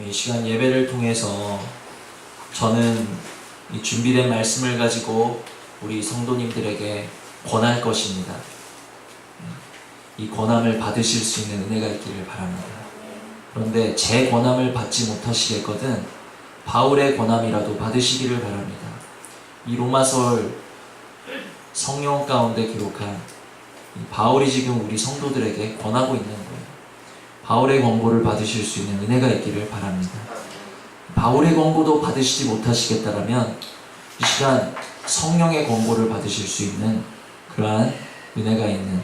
이 시간 예배를 통해서 저는 이 준비된 말씀을 가지고 우리 성도님들에게 권할 것입니다. 이 권함을 받으실 수 있는 은혜가 있기를 바랍니다. 그런데 제 권함을 받지 못하시겠거든 바울의 권함이라도 받으시기를 바랍니다. 이 로마서를 성령 가운데 기록한 바울이 지금 우리 성도들에게 권하고 있는 거예요. 바울의 권고를 받으실 수 있는 은혜가 있기를 바랍니다. 바울의 권고도 받으시지 못하시겠다라면 이 시간 성령의 권고를 받으실 수 있는 그러한 은혜가 있는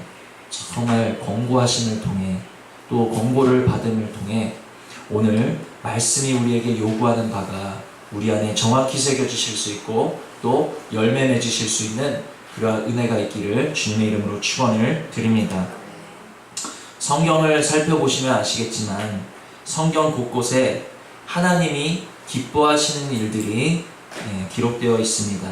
정말 권고하심을 통해 또 권고를 받음을 통해 오늘 말씀이 우리에게 요구하는 바가 우리 안에 정확히 새겨지실 수 있고 또 열매 맺으실 수 있는 그러한 은혜가 있기를 주님의 이름으로 축원을 드립니다. 성경을 살펴보시면 아시겠지만 성경 곳곳에 하나님이 기뻐하시는 일들이 기록되어 있습니다.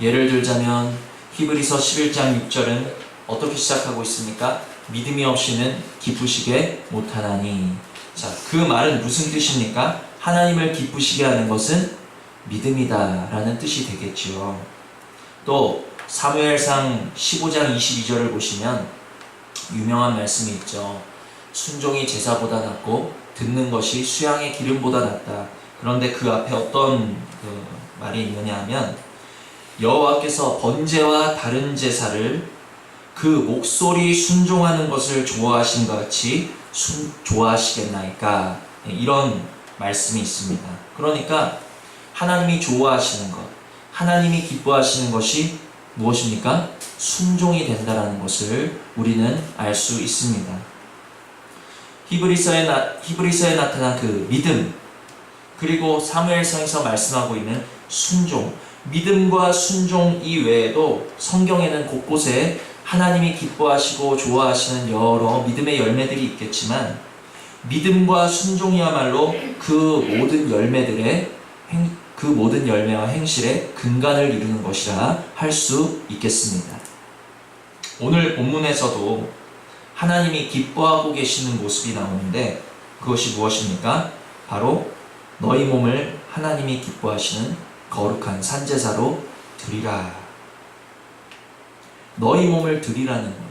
예를 들자면 히브리서 11장 6절은 어떻게 시작하고 있습니까? 믿음이 없이는 기쁘시게 못하나니. 자, 그 말은 무슨 뜻입니까? 하나님을 기쁘시게 하는 것은 믿음이다 라는 뜻이 되겠지요. 또 사무엘상 15장 22절을 보시면 유명한 말씀이 있죠. 순종이 제사보다 낫고 듣는 것이 수양의 기름보다 낫다. 그런데 그 앞에 어떤 말이 있느냐 하면 여호와께서 번제와 다른 제사를 그 목소리 순종하는 것을 좋아하신 것 같이 좋아하시겠나이까, 이런 말씀이 있습니다. 그러니까 하나님이 좋아하시는 것, 하나님이 기뻐하시는 것이 무엇입니까? 순종이 된다라는 것을 우리는 알 수 있습니다. 히브리서에 나타난 그 믿음, 그리고 사무엘상에서 말씀하고 있는 순종, 믿음과 순종 이외에도 성경에는 곳곳에 하나님이 기뻐하시고 좋아하시는 여러 믿음의 열매들이 있겠지만 믿음과 순종이야말로 그 모든 열매와 행실의 근간을 이루는 것이라 할 수 있겠습니다. 오늘 본문에서도 하나님이 기뻐하고 계시는 모습이 나오는데 그것이 무엇입니까? 바로 너희 몸을 하나님이 기뻐하시는 거룩한 산제사로 드리라. 너희 몸을 드리라는 거예요.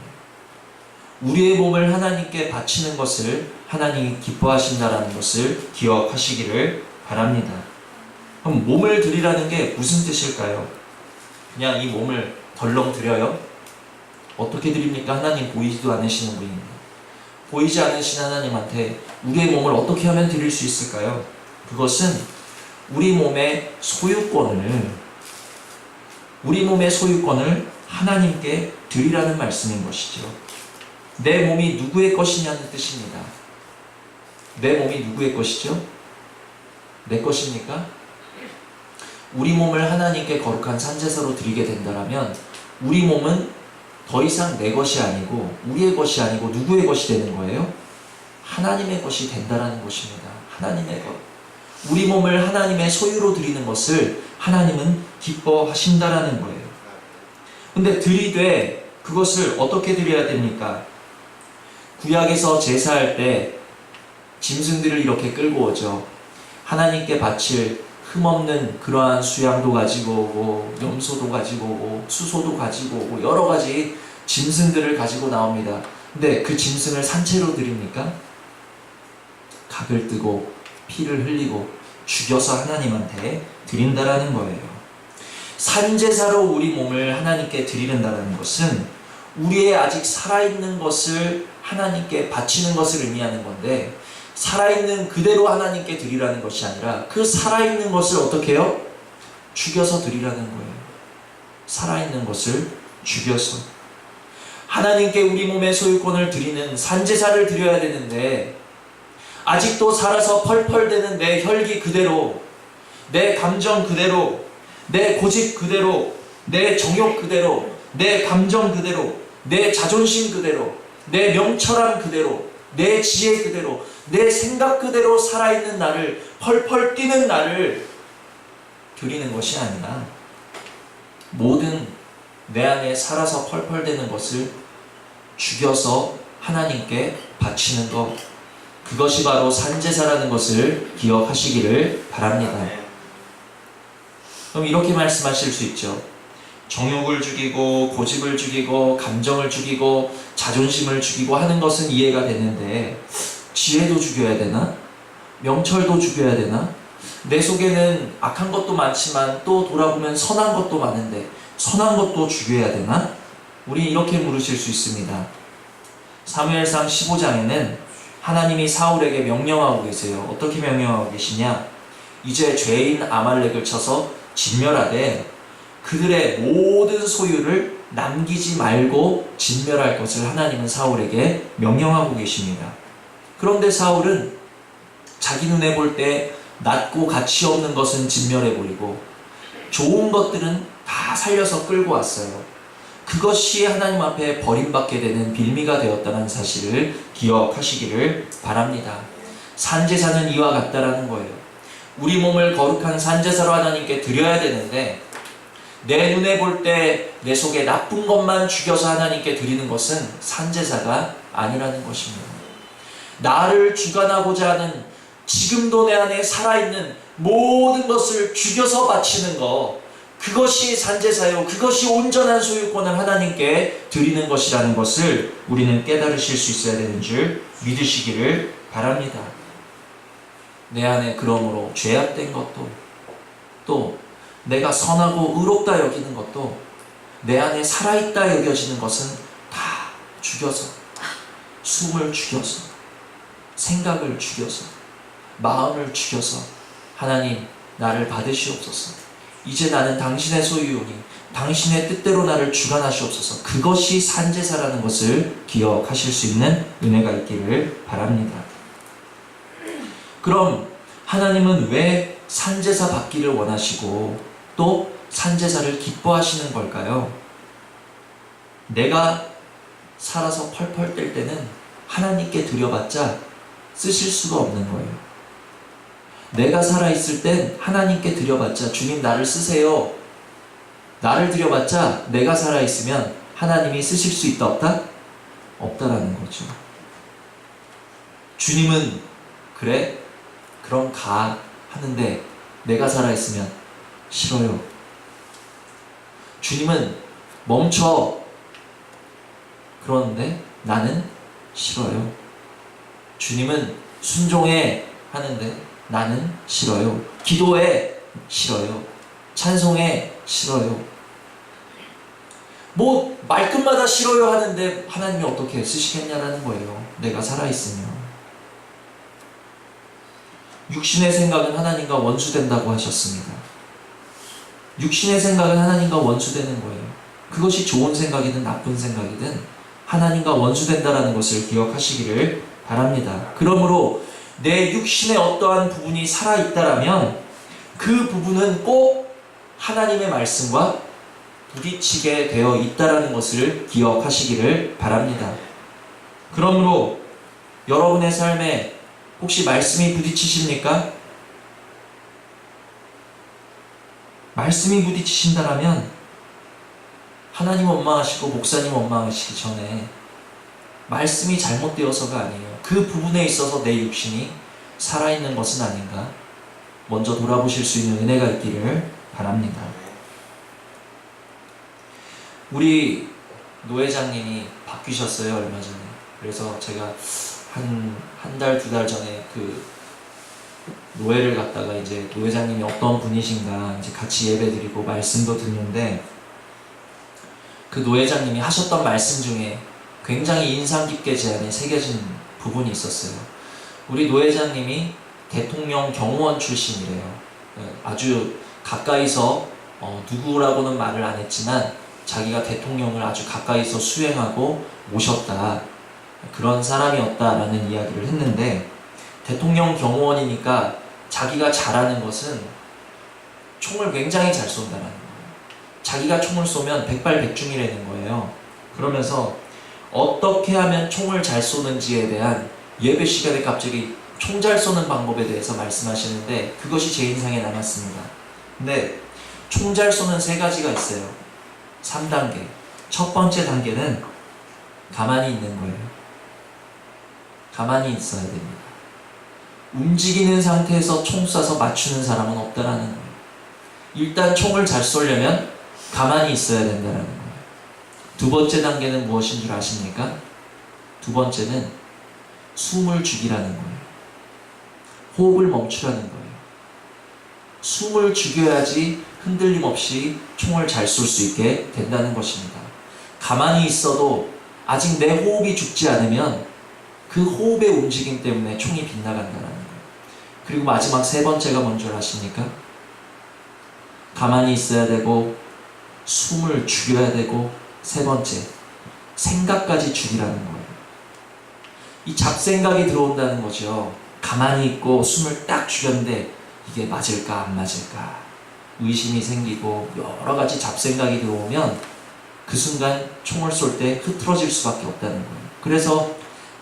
우리의 몸을 하나님께 바치는 것을 하나님이 기뻐하신다라는 것을 기억하시기를 바랍니다. 그럼 몸을 드리라는 게 무슨 뜻일까요? 그냥 이 몸을 덜렁 드려요? 어떻게 드립니까? 하나님 보이지도 않으시는 분입니다. 보이지 않으신 하나님한테 우리의 몸을 어떻게 하면 드릴 수 있을까요? 그것은 우리 몸의 소유권을 하나님께 드리라는 말씀인 것이죠. 내 몸이 누구의 것이냐는 뜻입니다. 내 몸이 누구의 것이죠? 내 것입니까? 우리 몸을 하나님께 거룩한 산제사로 드리게 된다면 우리 몸은 더 이상 내 것이 아니고 우리의 것이 아니고 누구의 것이 되는 거예요? 하나님의 것이 된다라는 것입니다. 하나님의 것. 우리 몸을 하나님의 소유로 드리는 것을 하나님은 기뻐하신다라는 거예요. 근데 드리되 그것을 어떻게 드려야 됩니까? 구약에서 제사할 때 짐승들을 이렇게 끌고 오죠. 하나님께 바칠 흠없는 그러한 수양도 가지고 오고 염소도 가지고 오고 수소도 가지고 오고 여러 가지 짐승들을 가지고 나옵니다. 근데 그 짐승을 산채로 드립니까? 각을 뜨고 피를 흘리고 죽여서 하나님한테 드린다라는 거예요. 산제사로 우리 몸을 하나님께 드리는다는 것은 우리의 아직 살아있는 것을 하나님께 바치는 것을 의미하는 건데 살아있는 그대로 하나님께 드리라는 것이 아니라 그 살아있는 것을 어떻게 해요? 죽여서 드리라는 거예요. 살아있는 것을 죽여서 하나님께 우리 몸의 소유권을 드리는 산제사를 드려야 되는데 아직도 살아서 펄펄대는 내 혈기 그대로, 내 감정 그대로, 내 고집 그대로, 내 정욕 그대로, 내 감정 그대로, 내 자존심 그대로, 내 명철함 그대로, 내 지혜 그대로, 내 생각 그대로 살아있는 나를, 펄펄 뛰는 나를 드리는 것이 아니라 모든 내 안에 살아서 펄펄대는 것을 죽여서 하나님께 바치는 것, 그것이 바로 산제사라는 것을 기억하시기를 바랍니다. 그럼 이렇게 말씀하실 수 있죠. 정욕을 죽이고 고집을 죽이고 감정을 죽이고 자존심을 죽이고 하는 것은 이해가 되는데 지혜도 죽여야 되나? 명철도 죽여야 되나? 내 속에는 악한 것도 많지만 또 돌아보면 선한 것도 많은데 선한 것도 죽여야 되나? 우리 이렇게 물으실 수 있습니다. 사무엘상 15장에는 하나님이 사울에게 명령하고 계세요. 어떻게 명령하고 계시냐? 이제 죄인 아말렉을 쳐서 진멸하되 그들의 모든 소유를 남기지 말고 진멸할 것을 하나님은 사울에게 명령하고 계십니다. 그런데 사울은 자기 눈에 볼 때 낮고 가치 없는 것은 진멸해버리고 좋은 것들은 다 살려서 끌고 왔어요. 그것이 하나님 앞에 버림받게 되는 빌미가 되었다는 사실을 기억하시기를 바랍니다. 산제사는 이와 같다라는 거예요. 우리 몸을 거룩한 산제사로 하나님께 드려야 되는데 내 눈에 볼 때 내 속에 나쁜 것만 죽여서 하나님께 드리는 것은 산제사가 아니라는 것입니다. 나를 주관하고자 하는 지금도 내 안에 살아있는 모든 것을 죽여서 바치는 것, 그것이 산제사요, 그것이 온전한 소유권을 하나님께 드리는 것이라는 것을 우리는 깨달으실 수 있어야 되는 줄 믿으시기를 바랍니다. 내 안에 그러므로 죄악된 것도, 또 내가 선하고 의롭다 여기는 것도, 내 안에 살아있다 여겨지는 것은 다 죽여서, 숨을 죽여서, 생각을 죽여서, 마음을 죽여서 하나님 나를 받으시옵소서. 이제 나는 당신의 소유이오니 당신의 뜻대로 나를 주관하시옵소서. 그것이 산제사라는 것을 기억하실 수 있는 은혜가 있기를 바랍니다. 그럼 하나님은 왜 산제사 받기를 원하시고 또 산제사를 기뻐하시는 걸까요? 내가 살아서 펄펄 뗄 때는 하나님께 드려봤자 쓰실 수가 없는 거예요. 내가 살아있을 땐 하나님께 드려봤자 주님 나를 쓰세요. 나를 드려봤자 내가 살아있으면 하나님이 쓰실 수 있다 없다? 없다라는 거죠. 주님은 그래? 그럼 가 하는데 내가 살아있으면 싫어요. 주님은 멈춰 그러는데 나는 싫어요. 주님은 순종해 하는데 나는 싫어요. 기도해 싫어요. 찬송해 싫어요. 뭐 말끝마다 싫어요 하는데 하나님이 어떻게 쓰시겠냐라는 거예요. 내가 살아있으면. 육신의 생각은 하나님과 원수된다고 하셨습니다. 육신의 생각은 하나님과 원수되는 거예요. 그것이 좋은 생각이든 나쁜 생각이든 하나님과 원수된다라는 것을 기억하시기를 바랍니다. 그러므로 내 육신의 어떠한 부분이 살아있다라면 그 부분은 꼭 하나님의 말씀과 부딪히게 되어 있다라는 것을 기억하시기를 바랍니다. 그러므로 여러분의 삶에 혹시 말씀이 부딪히십니까? 말씀이 부딪히신다라면 하나님 원망하시고 목사님 원망하시기 전에 말씀이 잘못되어서가 아니에요. 그 부분에 있어서 내 육신이 살아있는 것은 아닌가? 먼저 돌아보실 수 있는 은혜가 있기를 바랍니다. 우리 노 회장님이 바뀌셨어요, 얼마 전에. 그래서 제가 한 달, 두 달 전에 그 노회를 갔다가 이제 노 회장님이 어떤 분이신가 이제 같이 예배 드리고 말씀도 듣는데 그 노 회장님이 하셨던 말씀 중에 굉장히 인상 깊게 제 안에 새겨진 부분이 있었어요. 우리 노 회장님이 대통령 경호원 출신이래요. 아주 가까이서 누구라고는 말을 안 했지만 자기가 대통령을 아주 가까이서 수행하고 모셨다. 그런 사람이었다라는 이야기를 했는데 대통령 경호원이니까 자기가 잘하는 것은 총을 굉장히 잘 쏜다는 거예요. 자기가 총을 쏘면 백발백중이라는 거예요. 그러면서 어떻게 하면 총을 잘 쏘는지에 대한 예배 시간에 갑자기 총 잘 쏘는 방법에 대해서 말씀하시는데 그것이 제 인상에 남았습니다. 근데 총 잘 쏘는 세 가지가 있어요. 3단계. 첫 번째 단계는 가만히 있는 거예요. 가만히 있어야 됩니다. 움직이는 상태에서 총 쏴서 맞추는 사람은 없다라는 거예요. 일단 총을 잘 쏘려면 가만히 있어야 된다는 거예요. 두 번째 단계는 무엇인 줄 아십니까? 두 번째는 숨을 죽이라는 거예요. 호흡을 멈추라는 거예요. 숨을 죽여야지 흔들림 없이 총을 잘 쏠 수 있게 된다는 것입니다. 가만히 있어도 아직 내 호흡이 죽지 않으면 그 호흡의 움직임 때문에 총이 빗나간다는 거예요. 그리고 마지막 세 번째가 뭔 줄 아십니까? 가만히 있어야 되고 숨을 죽여야 되고 세 번째, 생각까지 죽이라는 거예요. 이 잡생각이 들어온다는 거죠. 가만히 있고 숨을 딱 죽였는데 이게 맞을까 안 맞을까 의심이 생기고 여러 가지 잡생각이 들어오면 그 순간 총을 쏠 때 흐트러질 수밖에 없다는 거예요. 그래서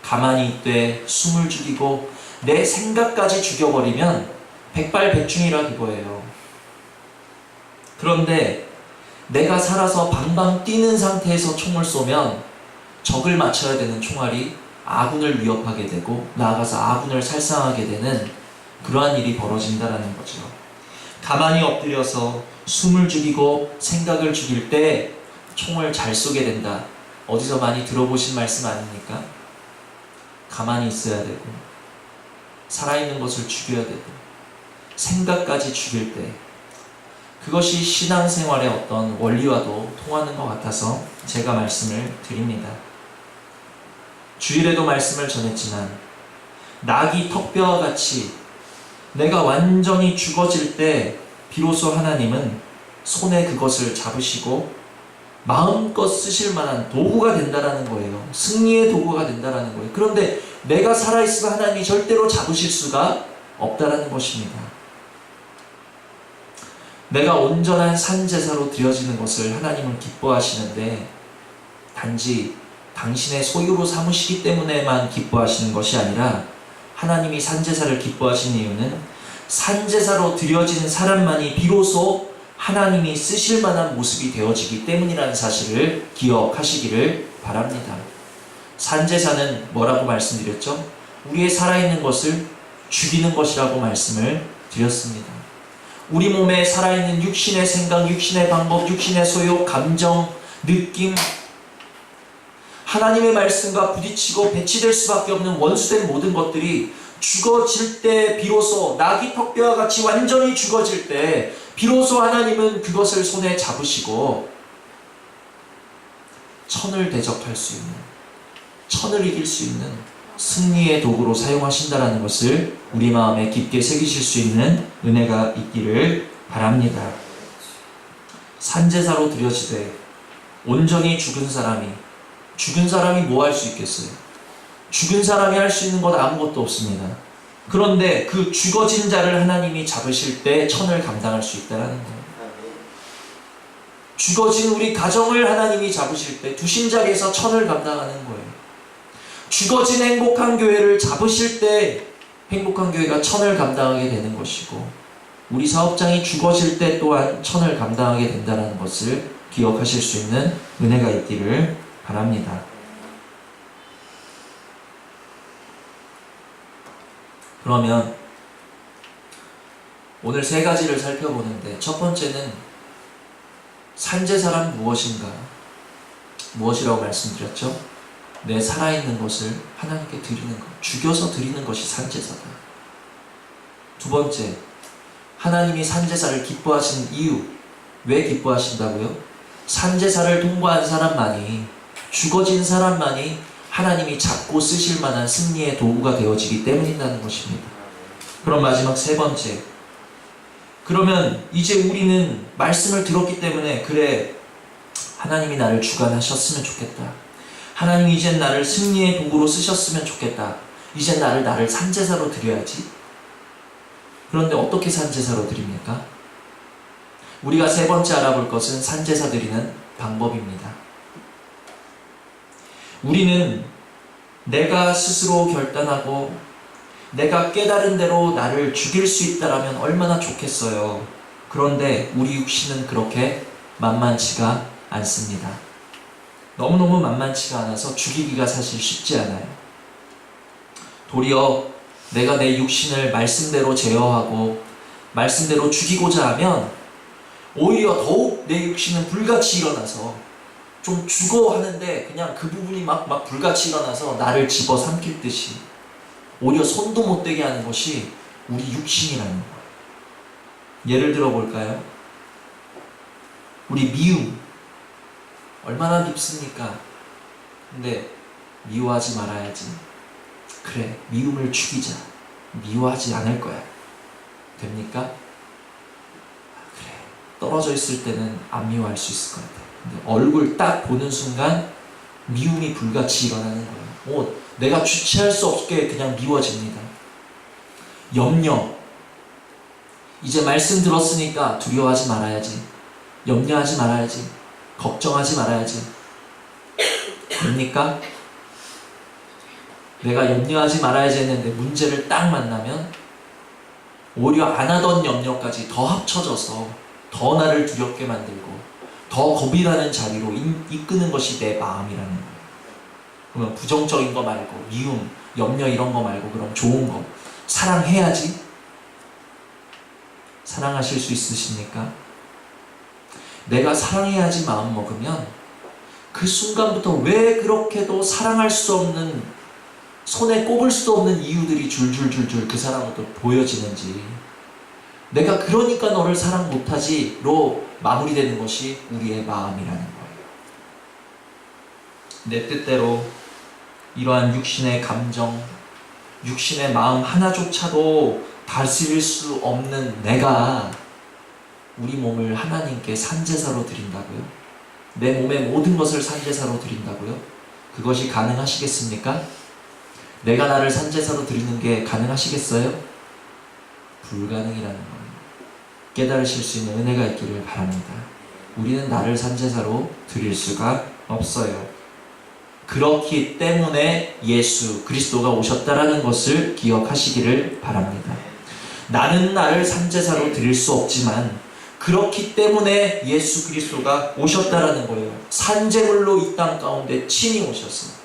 가만히 있되 숨을 죽이고 내 생각까지 죽여버리면 백발백중이라 그거예요. 그런데 내가 살아서 방방 뛰는 상태에서 총을 쏘면 적을 맞춰야 되는 총알이 아군을 위협하게 되고 나아가서 아군을 살상하게 되는 그러한 일이 벌어진다는 거죠. 가만히 엎드려서 숨을 죽이고 생각을 죽일 때 총을 잘 쏘게 된다. 어디서 많이 들어보신 말씀 아닙니까? 가만히 있어야 되고 살아있는 것을 죽여야 되고 생각까지 죽일 때 그것이 신앙생활의 어떤 원리와도 통하는 것 같아서 제가 말씀을 드립니다. 주일에도 말씀을 전했지만 낙이 턱뼈와 같이 내가 완전히 죽어질 때 비로소 하나님은 손에 그것을 잡으시고 마음껏 쓰실 만한 도구가 된다라는 거예요. 승리의 도구가 된다라는 거예요. 그런데 내가 살아있으면 하나님이 절대로 잡으실 수가 없다라는 것입니다. 내가 온전한 산제사로 드려지는 것을 하나님은 기뻐하시는데 단지 당신의 소유로 삼으시기 때문에만 기뻐하시는 것이 아니라 하나님이 산제사를 기뻐하시는 이유는 산제사로 드려지는 사람만이 비로소 하나님이 쓰실 만한 모습이 되어지기 때문이라는 사실을 기억하시기를 바랍니다. 산제사는 뭐라고 말씀드렸죠? 우리의 살아있는 것을 죽이는 것이라고 말씀을 드렸습니다. 우리 몸에 살아있는 육신의 생각, 육신의 방법, 육신의 소욕, 감정, 느낌, 하나님의 말씀과 부딪히고 배치될 수밖에 없는 원수된 모든 것들이 죽어질 때 비로소 낙이 턱뼈와 같이 완전히 죽어질 때 비로소 하나님은 그것을 손에 잡으시고 천을 대적할 수 있는, 천을 이길 수 있는 승리의 도구로 사용하신다는 것을 우리 마음에 깊게 새기실 수 있는 은혜가 있기를 바랍니다. 산제사로 드려지되 온전히 죽은 사람이 뭐 할 수 있겠어요? 죽은 사람이 할 수 있는 것 아무것도 없습니다. 그런데 그 죽어진 자를 하나님이 잡으실 때 천을 감당할 수 있다는 거예요. 죽어진 우리 가정을 하나님이 잡으실 때 두신 자리에서 천을 감당하는 거예요. 죽어진 행복한 교회를 잡으실 때 행복한 교회가 천을 감당하게 되는 것이고 우리 사업장이 죽어질 때 또한 천을 감당하게 된다는 것을 기억하실 수 있는 은혜가 있기를 바랍니다. 그러면 오늘 세 가지를 살펴보는데 첫 번째는 산제사란 무엇인가? 무엇이라고 말씀드렸죠? 내 살아있는 것을 하나님께 드리는 것, 죽여서 드리는 것이 산제사다. 두 번째, 하나님이 산제사를 기뻐하시는 이유. 왜 기뻐하신다고요? 산제사를 통과한 사람만이, 죽어진 사람만이 하나님이 잡고 쓰실 만한 승리의 도구가 되어지기 때문이라는 것입니다. 그럼 마지막 세 번째, 그러면 이제 우리는 말씀을 들었기 때문에 그래, 하나님이 나를 주관하셨으면 좋겠다. 하나님이 이젠 나를 승리의 도구로 쓰셨으면 좋겠다. 이젠 나를 산제사로 드려야지. 그런데 어떻게 산제사로 드립니까? 우리가 세 번째 알아볼 것은 산제사 드리는 방법입니다. 우리는 내가 스스로 결단하고 내가 깨달은 대로 나를 죽일 수 있다라면 얼마나 좋겠어요. 그런데 우리 육신은 그렇게 만만치가 않습니다. 너무너무 만만치가 않아서 죽이기가 사실 쉽지 않아요. 도리어 내가 내 육신을 말씀대로 제어하고 말씀대로 죽이고자 하면 오히려 더욱 내 육신은 불같이 일어나서 좀 죽어 하는데 그냥 그 부분이 막 불같이 일어나서 나를 집어삼킬 듯이 오히려 손도 못 대게 하는 것이 우리 육신이라는 거예요. 예를 들어 볼까요? 우리 미움 얼마나 밉습니까? 근데 미워하지 말아야지. 그래, 미움을 죽이자. 미워하지 않을 거야. 됩니까? 그래, 떨어져 있을 때는 안 미워할 수 있을 것 같아. 근데 얼굴 딱 보는 순간 미움이 불같이 일어나는 거예요. 내가 주체할 수 없게 그냥 미워집니다. 염려. 이제 말씀 들었으니까 두려워하지 말아야지. 염려하지 말아야지. 걱정하지 말아야지. 됩니까? 내가 염려하지 말아야지 했는데 문제를 딱 만나면 오히려 안 하던 염려까지 더 합쳐져서 더 나를 두렵게 만들고 더 겁이 나는 자리로 이끄는 것이 내 마음이라는 거예요. 그러면 부정적인 거 말고 미움, 염려 이런 거 말고 그럼 좋은 거 사랑해야지. 사랑하실 수 있으십니까? 내가 사랑해야지 마음 먹으면 그 순간부터 왜 그렇게도 사랑할 수 없는, 손에 꼽을 수 없는 이유들이 줄줄줄줄 그 사람부터 보여지는지, 내가 그러니까 너를 사랑 못하지로 마무리되는 것이 우리의 마음이라는 거예요. 내 뜻대로 이러한 육신의 감정, 육신의 마음 하나조차도 다스릴 수 없는 내가 우리 몸을 하나님께 산제사로 드린다고요? 내 몸의 모든 것을 산제사로 드린다고요? 그것이 가능하시겠습니까? 내가 나를 산제사로 드리는 게 가능하시겠어요? 불가능이라는 겁니다. 깨달으실 수 있는 은혜가 있기를 바랍니다. 우리는 나를 산제사로 드릴 수가 없어요. 그렇기 때문에 예수 그리스도가 오셨다라는 것을 기억하시기를 바랍니다. 나는 나를 산제사로 드릴 수 없지만 그렇기 때문에 예수 그리스도가 오셨다라는 거예요. 산제물로 이 땅 가운데 친히 오셔서,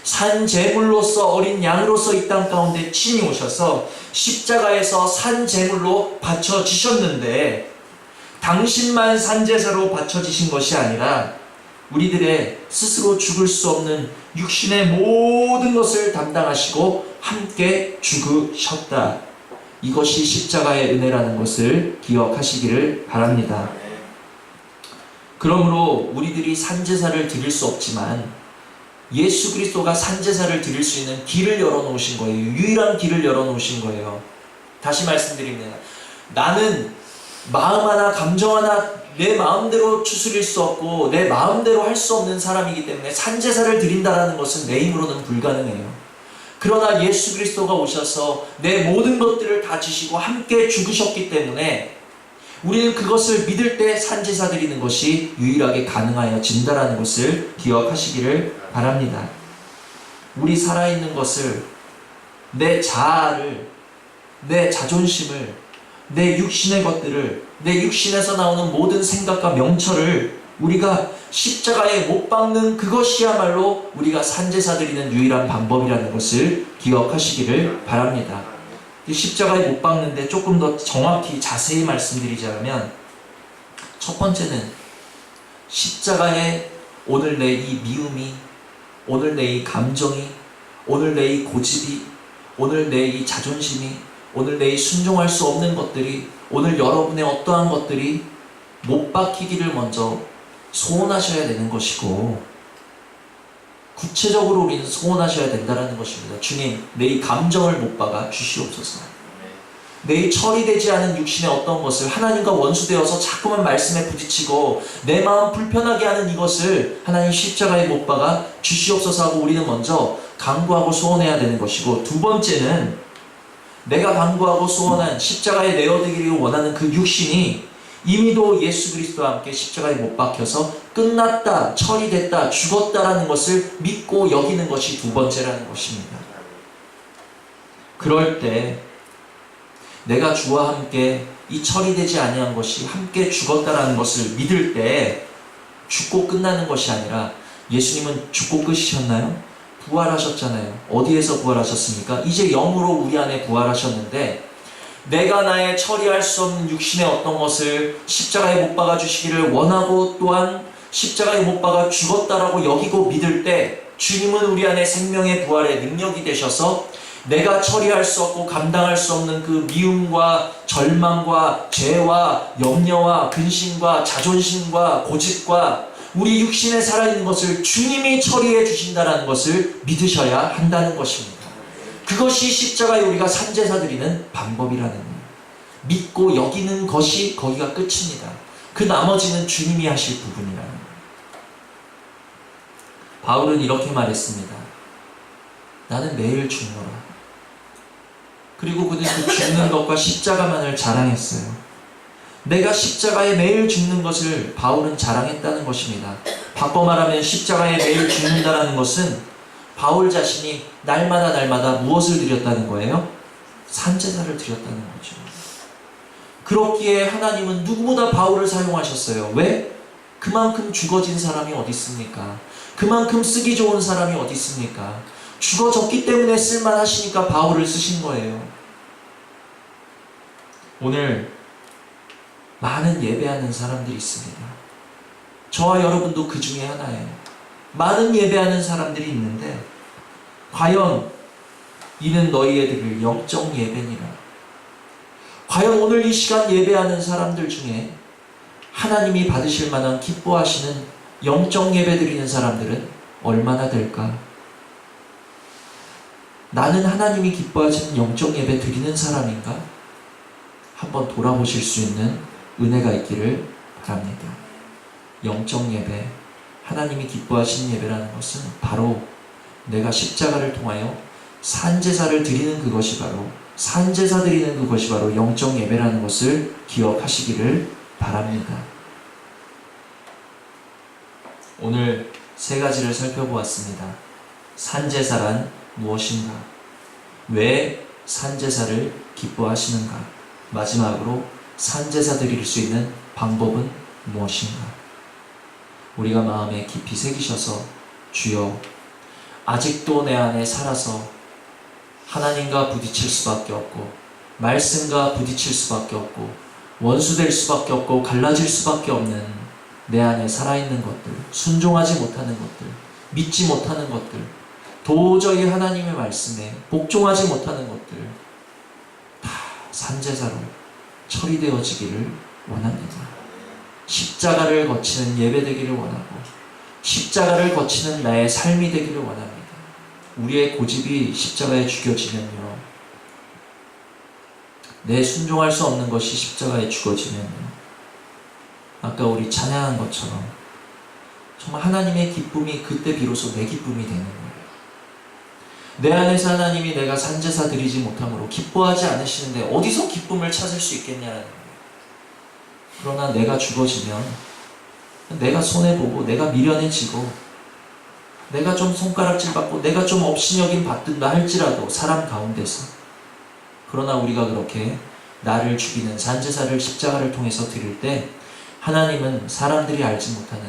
산제물로서 어린 양으로서 이 땅 가운데 친히 오셔서 십자가에서 산제물로 바쳐지셨는데, 당신만 산제사로 바쳐지신 것이 아니라 우리들의 스스로 죽을 수 없는 육신의 모든 것을 담당하시고 함께 죽으셨다. 이것이 십자가의 은혜라는 것을 기억하시기를 바랍니다. 그러므로 우리들이 산제사를 드릴 수 없지만 예수 그리스도가 산제사를 드릴 수 있는 길을 열어놓으신 거예요. 유일한 길을 열어놓으신 거예요. 다시 말씀드립니다. 나는 마음 하나, 감정 하나 내 마음대로 추스릴 수 없고 내 마음대로 할 수 없는 사람이기 때문에 산제사를 드린다는 것은 내 힘으로는 불가능해요. 그러나 예수 그리스도가 오셔서 내 모든 것들을 다 지시고 함께 죽으셨기 때문에 우리는 그것을 믿을 때 산제사 드리는 것이 유일하게 가능하여진다라는 것을 기억하시기를 바랍니다. 우리 살아있는 것을, 내 자아를, 내 자존심을, 내 육신의 것들을, 내 육신에서 나오는 모든 생각과 명철을 우리가 십자가에 못 박는 그것이야말로 우리가 산제사 드리는 유일한 방법이라는 것을 기억하시기를 바랍니다. 십자가에 못 박는데 조금 더 정확히 자세히 말씀드리자면, 첫 번째는 십자가에 오늘 내 이 미움이, 오늘 내 이 감정이, 오늘 내 이 고집이, 오늘 내 이 자존심이, 오늘 내 이 순종할 수 없는 것들이, 오늘 여러분의 어떠한 것들이 못 박히기를 먼저 소원하셔야 되는 것이고, 구체적으로 우리는 소원하셔야 된다는 것입니다. 주님, 내 이 감정을 못 박아 주시옵소서. 내 이 처리되지 않은 육신의 어떤 것을, 하나님과 원수되어서 자꾸만 말씀에 부딪히고 내 마음 불편하게 하는 이것을 하나님 십자가에 못 박아 주시옵소서 하고 우리는 먼저 간구하고 소원해야 되는 것이고, 두 번째는 내가 간구하고 소원한 십자가에 내어드리기를 원하는 그 육신이 이미도 예수 그리스도와 함께 십자가에 못 박혀서 끝났다, 처리됐다, 죽었다라는 것을 믿고 여기는 것이 두 번째라는 것입니다. 그럴 때 내가 주와 함께 이 처리되지 아니한 것이 함께 죽었다라는 것을 믿을 때 죽고 끝나는 것이 아니라, 예수님은 죽고 끝이셨나요? 부활하셨잖아요. 어디에서 부활하셨습니까? 이제 영으로 우리 안에 부활하셨는데 내가 나의 처리할 수 없는 육신의 어떤 것을 십자가에 못 박아 주시기를 원하고 또한 십자가에 못 박아 죽었다라고 여기고 믿을 때 주님은 우리 안에 생명의 부활의 능력이 되셔서 내가 처리할 수 없고 감당할 수 없는 그 미움과 절망과 죄와 염려와 근심과 자존심과 고집과 우리 육신에 살아있는 것을 주님이 처리해 주신다는 것을 믿으셔야 한다는 것입니다. 그것이 십자가에 우리가 산제사 드리는 방법이라는 거예요. 믿고 여기는 것이 거기가 끝입니다. 그 나머지는 주님이 하실 부분이라는 거예요. 바울은 이렇게 말했습니다. 나는 매일 죽노라. 그리고 그는 그 죽는 것과 십자가만을 자랑했어요. 내가 십자가에 매일 죽는 것을 바울은 자랑했다는 것입니다. 바꿔 말하면 십자가에 매일 죽는다는 것은 바울 자신이 날마다 무엇을 드렸다는 거예요? 산제사를 드렸다는 거죠. 그렇기에 하나님은 누구보다 바울을 사용하셨어요. 왜? 그만큼 죽어진 사람이 어디 있습니까? 그만큼 쓰기 좋은 사람이 어디 있습니까? 죽어졌기 때문에 쓸만하시니까 바울을 쓰신 거예요. 오늘 많은 예배하는 사람들이 있습니다. 저와 여러분도 그 중에 하나예요. 많은 예배하는 사람들이 있는데 과연 이는 너희에 드릴 영적 예배니라. 과연 오늘 이 시간 예배하는 사람들 중에 하나님이 받으실 만한 기뻐하시는 영적 예배 드리는 사람들은 얼마나 될까? 나는 하나님이 기뻐하시는 영적 예배 드리는 사람인가? 한번 돌아보실 수 있는 은혜가 있기를 바랍니다. 영적 예배, 하나님이 기뻐하시는 예배라는 것은 바로 내가 십자가를 통하여 산제사를 드리는 그것이 바로 산제사 드리는 그것이 바로 영적 예배라는 것을 기억하시기를 바랍니다. 오늘 세 가지를 살펴보았습니다. 산제사란 무엇인가? 왜 산제사를 기뻐하시는가? 마지막으로 산제사 드릴 수 있는 방법은 무엇인가? 우리가 마음에 깊이 새기셔서 주여 아직도 내 안에 살아서 하나님과 부딪힐 수밖에 없고 말씀과 부딪힐 수밖에 없고 원수될 수밖에 없고 갈라질 수밖에 없는 내 안에 살아있는 것들, 순종하지 못하는 것들, 믿지 못하는 것들, 도저히 하나님의 말씀에 복종하지 못하는 것들 다 산제사로 처리되어지기를 원합니다. 십자가를 거치는 예배 되기를 원하고 십자가를 거치는 나의 삶이 되기를 원합니다. 우리의 고집이 십자가에 죽여지면요, 내 순종할 수 없는 것이 십자가에 죽어지면요, 아까 우리 찬양한 것처럼 정말 하나님의 기쁨이 그때 비로소 내 기쁨이 되는 거예요. 내 안에서 하나님이 내가 산제사 드리지 못함으로 기뻐하지 않으시는데 어디서 기쁨을 찾을 수 있겠냐는 거예요. 그러나 내가 죽어지면 내가 손해보고 내가 미련해지고 내가 좀 손가락질 받고 내가 좀 업신여김 받든다 할지라도 사람 가운데서, 그러나 우리가 그렇게 나를 죽이는 산제사를 십자가를 통해서 드릴 때 하나님은 사람들이 알지 못하는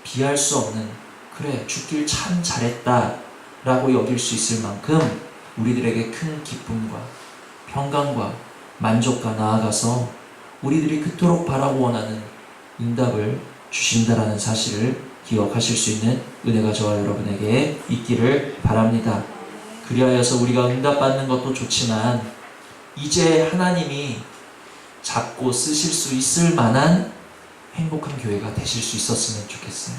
비할 수 없는, 그래 죽길 참 잘했다 라고 여길 수 있을 만큼 우리들에게 큰 기쁨과 평강과 만족과 나아가서 우리들이 그토록 바라고 원하는 응답을 주신다라는 사실을 기억하실 수 있는 은혜가 저와 여러분에게 있기를 바랍니다. 그리하여서 우리가 응답받는 것도 좋지만 이제 하나님이 잡고 쓰실 수 있을 만한 행복한 교회가 되실 수 있었으면 좋겠어요.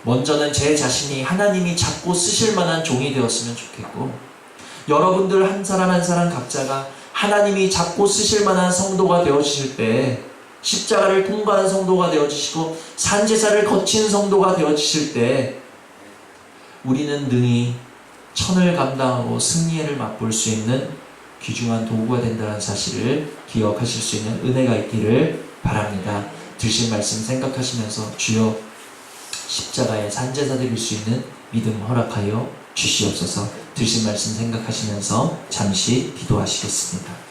먼저는 제 자신이 하나님이 잡고 쓰실 만한 종이 되었으면 좋겠고, 여러분들 한 사람 한 사람 각자가 하나님이 잡고 쓰실 만한 성도가 되어지실 때, 십자가를 통과한 성도가 되어지시고 산제사를 거친 성도가 되어지실 때 우리는 능히 천을 감당하고 승리를 맛볼 수 있는 귀중한 도구가 된다는 사실을 기억하실 수 있는 은혜가 있기를 바랍니다. 드신 말씀 생각하시면서 주여 십자가에 산제사 드릴 수 있는 믿음 허락하여 주시옵소서. 드신 말씀 생각하시면서 잠시 기도하시겠습니다.